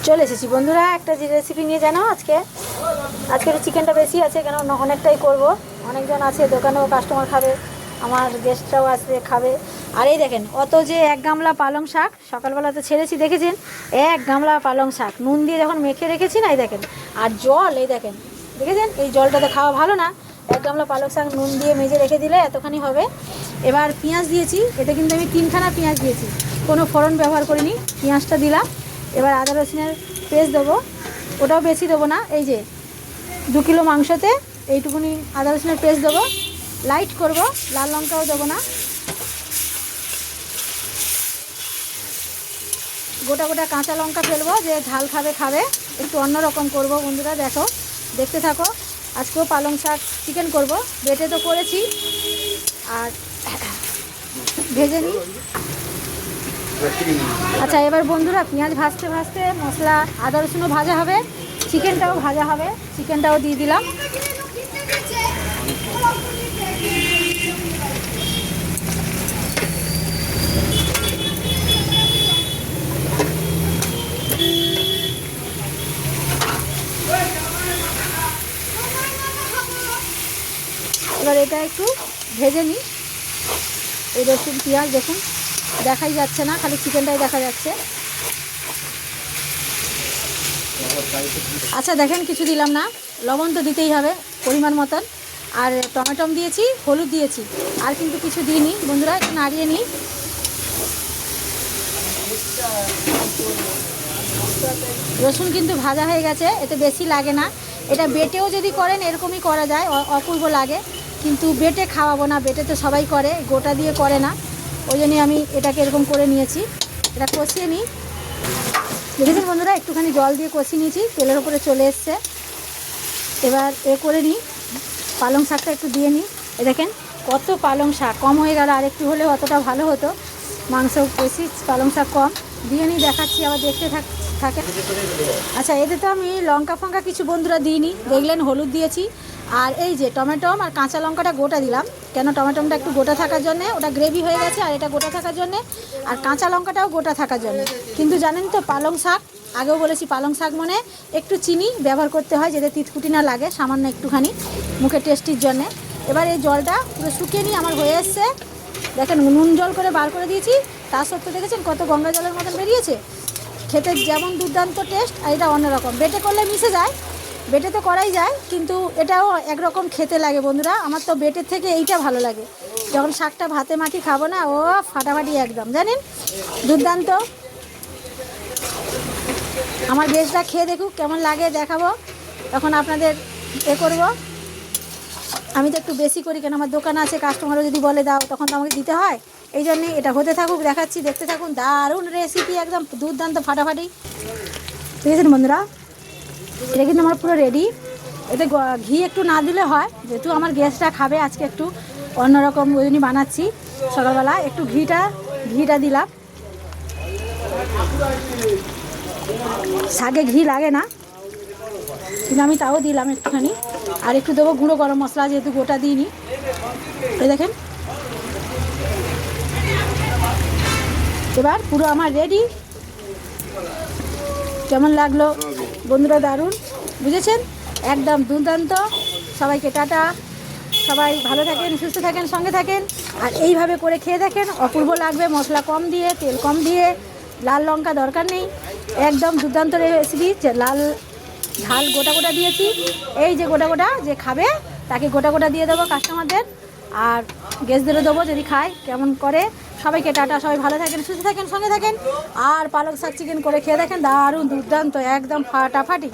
চলে এসেছি বন্ধুরা একটা যে রেসিপি নিয়ে জানো আজকে চিকেনটা বেশি আছে কেন অনেকটাই করব। অনেকজন আছে দোকানেও কাস্টমার খাবে, আমার গেস্টরাও আসবে খাবে। আর এই দেখেন অত যে এক গামলা পালং শাক সকালবেলা তো ছেড়েছি দেখেছেন, এক গামলা পালং শাক নুন দিয়ে যখন মেখে রেখেছি না, এই দেখেন। আর জল এই দেখেন, দেখেছেন এই জলটাতে খাওয়া ভালো না, এক গামলা পালং শাক নুন দিয়ে মেজে রেখে দিলে এতখানি হবে। এবার পেঁয়াজ দিয়েছি, এতে কিন্তু আমি 3খানা পেঁয়াজ দিয়েছি, কোনো ফোড়ন ব্যবহার করিনি, পেঁয়াজটা দিলাম। এবার আদা রসুনের পেস্ট দেবো, ওটাও বেশি দেবো না, এই যে 2 কিলো মাংসতে এইটুকুনি আদা রসুনের পেস্ট দেবো, লাইট করব, লাল লঙ্কাও দেবো না। গোটা গোটা কাঁচা লঙ্কা ফেলবো, যে ঝাল খাবে খাবে, একটু অন্যরকম করব বন্ধুরা, দেখো দেখতে থাকো। আজকেও পালং শাক চিকেন করব, বেটে তো করেছি আর ভেজে নিই। আচ্ছা এবার বন্ধুরা পেঁয়াজ ভাজতে ভাজতে মশলা আদা রসুনও ভাজা হবে, চিকেনটাও ভাজা হবে, চিকেনটাও দিয়ে দিলাম। এবার এটা একটু ভেজে নিই। এই রসুন পেঁয়াজ দেখুন দেখাই যাচ্ছে না, খালি চিকেনটাই দেখা যাচ্ছে। আচ্ছা দেখেন কিছু দিলাম না, লবণ তো দিতেই হবে পরিমাণ মতন, আর টমেটো দিয়েছি, হলুদ দিয়েছি, আর কিন্তু কিছু দিইনি বন্ধুরা। একটু নাড়িয়ে নিই। রসুন কিন্তু ভাজা হয়ে গেছে, এতে বেশি লাগে না। এটা বেটেও যদি করেন এরকমই করা যায়, অপূর্ব লাগে, কিন্তু বেটে খাওয়াবো না, বেটে তো সবাই করে, গোটা দিয়ে করে না, ওই জন্যই আমি এটাকে এরকম করে নিয়েছি। এটা কষিয়ে নিই, দেখেছেন বন্ধুরা একটুখানি জল দিয়ে কষিয়ে নিয়েছি, তেলের উপরে চলে এসছে। এবার করে নিই, পালং শাকটা একটু দিয়ে নিই। এ দেখেন কত পালং শাক, কম হয়ে গেল, আর একটু হলে অতটা ভালো হতো, মাংস বেশি পালং শাক কম, দিয়ে নিই, দেখাচ্ছি আবার দেখতে থাকে। আচ্ছা এতে তো আমি লঙ্কা ফঙ্কা কিছু বন্ধুরা দিইনি, দেখলেন হলুদ দিয়েছি, আর এই যে টমেটো আর কাঁচা লঙ্কাটা গোটা দিলাম, কেন টমেটোটা একটু গোটা থাকার জন্যে, ওটা গ্রেভি হয়ে গেছে, আর এটা গোটা থাকার জন্যে, আর কাঁচা লঙ্কাটাও গোটা থাকার জন্য। কিন্তু জানেন তো পালং শাক, আগেও বলেছি পালং শাক মানে একটু চিনি ব্যবহার করতে হয়, যাতে তিতকুটি না লাগে, সামান্য একটুখানি মুখে টেস্টির জন্যে। এবার এই জলটা পুরো শুকিয়ে নিয়ে আমার হয়ে এসছে, দেখেন নুন জল করে বার করে দিয়েছি, তা সত্ত্বেও দেখেছেন কত গঙ্গা জলের মতন বেরিয়েছে। খেতে যেমন দুর্দান্ত টেস্ট, আর এটা অন্যরকম, বেটে করলে মিশে যায়, বেটে তো করাই যায়, কিন্তু এটাও একরকম খেতে লাগে বন্ধুরা। আমার তো বেটের থেকে এইটা ভালো লাগে, যখন শাকটা ভাতে মাখি খাবো না, ও ফাটাফাটি একদম, জানেন দুর্দান্ত। আমার গেস্টরা খেয়ে দেখুক কেমন লাগে, দেখাবো তখন আপনাদের করব। আমি তো একটু বেশি করি, কেন আমার দোকান আছে, কাস্টমারও যদি বলে দাও তখন তো আমাকে দিতে হয়, এই জন্যে এটা হতে থাকুক, দেখাচ্ছি, দেখতে থাকুন। দারুণ রেসিপি, একদম দুর্দান্ত ফাটাফাটি, ঠিক আছে বন্ধুরা। এটা কিন্তু আমার পুরো রেডি। এতে ঘি একটু না দিলে হয়, যেহেতু আমার গেস্টরা খাবে আজকে, একটু অন্যরকম ওই জন্যই বানাচ্ছি। সকালবেলা একটু ঘিটা দিলাম, শাকে ঘি লাগে না কিন্তু আমি তাও দিলাম একটুখানি। আর একটু দেবো গুঁড়ো গরম মশলা, যেহেতু গোটা দিইনি। এই দেখেন এবার পুরো আমার রেডি। কেমন লাগলো বন্ধুরা? দারুণ, বুঝেছেন, একদম দুর্দান্ত। সবাইকে টাটা, সবাই ভালো থাকেন, সুস্থ থাকেন, সঙ্গে থাকেন, আর এইভাবে করে খেয়ে দেখেন, অপূর্ব লাগবে। মশলা কম দিয়ে, তেল কম দিয়ে, লাল লঙ্কা দরকার নেই, একদম দুর্দান্ত রেসিপি। লাল ঝাল গোটা গোটা দিয়েছি, এই যে গোটা গোটা যে খাবে তাকে গোটা গোটা দিয়ে দেবো কাস্টমারদের, আর গেস্টদেরও দেবো যদি খায় কেমন করে। সবাইকে টাটা, সবাই ভালো থাকেন, সুস্থ থাকেন, সঙ্গে থাকেন, আর পালং শাক চিকেন করে খেয়ে দেখেন, দারুণ দুর্দান্ত, একদম ফাটাফাটি।